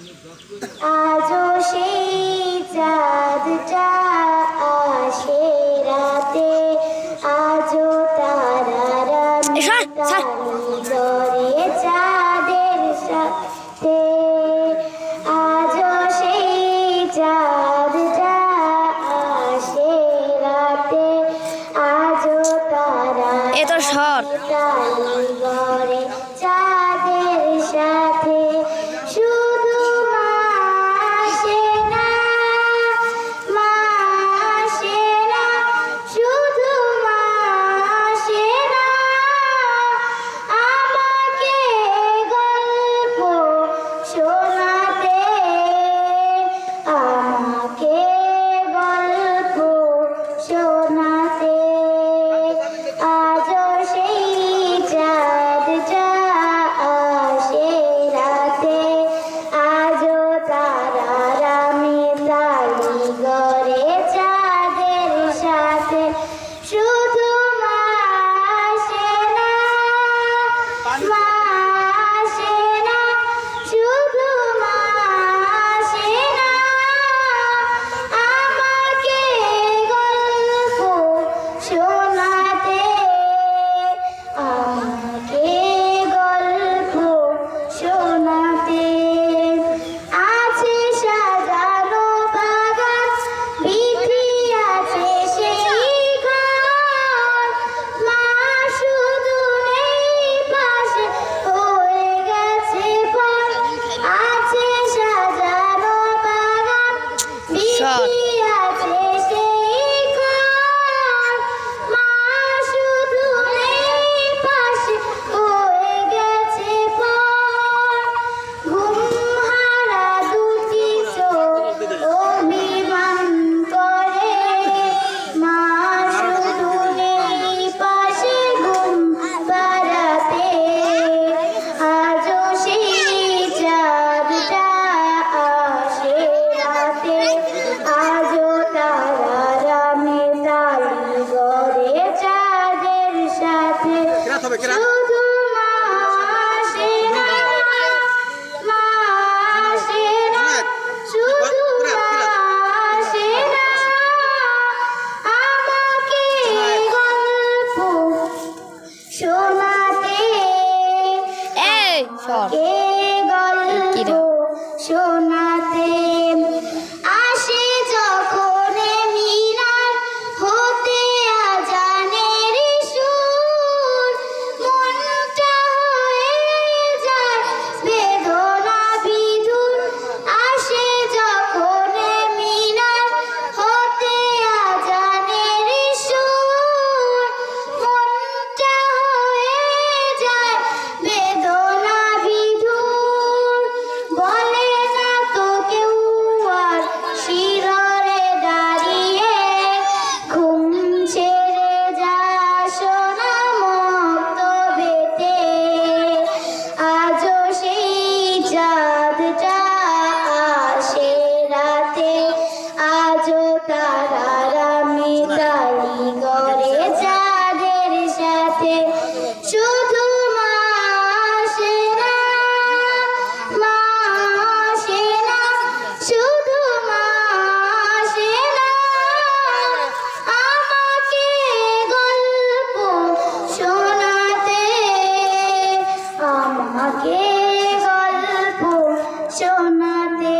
আজও সেই চাঁদটা আসে রাতে, আজও তারারা ধরে চাঁদের সাথে, আজও সেই চাঁদটা আসে রাতে, আজও তারা ঘরে চাঁদের সাথে। শুধু মা আসে না, মা আসে না, শুধু মা আসে না, আমাকে গল্প শোনাতে, আমাকে গল্প শোনাতে। আজও সেই চাঁদটা আসে রাতে, আজও তারারা মিতালি ঘরে চাঁদের সাথে। শুধু মা আসে না, মা আসে না, শুধু মা আসে না, আমাকে গল্প শোনাতে, আমাকে গল্প শোনাতে। আছে সাজানো বাগান, বিক্রি আছে সেই ঘর, মা শুধু নেই পাশে, হয়ে গেছে পর। আছে সাজানো বাগান, বিক্রি আছে সেই ঘর, মা শুধু নেই পাশে, হয়ে গেছে পর। ঘুমহারা দুটি চোখ অভিমান করে, মা শুধু নেই পাশে ঘুম পাড়াতে। আজও সেই চাঁদটা আসে রাতে, আজও তারারা মিতালি ঘরে চাঁদের সাথে। শুধু মা আসে না, মা আসে না, শুধু মা আসে না, আমাকে গল্প শোনাতে, আমাকে গল্প শোনাতে। আসে যখন মিনার হতে আজানের সুর, মনটা হয়ে যায় বেদনা বিধুর। আসে যখন মিনার হতে আজানের সুর, মনটা হয়ে যায় বেদনা বিধুর। বলে না তো কেউ আর শিররে দাঁড়িয়ে, ঘুম ছেড়ে যা সোনা মক্তবেতে। আজও সেই চাঁদটা আসে রাতে, আজও তারারা মিতালি ঘরে চাঁদের সাথে। শুধু মা আসে না, মা আসে না, শুধু মা আসে না, আমাকে গল্প শোনাতে, আমাকে গল্প শোনাতে।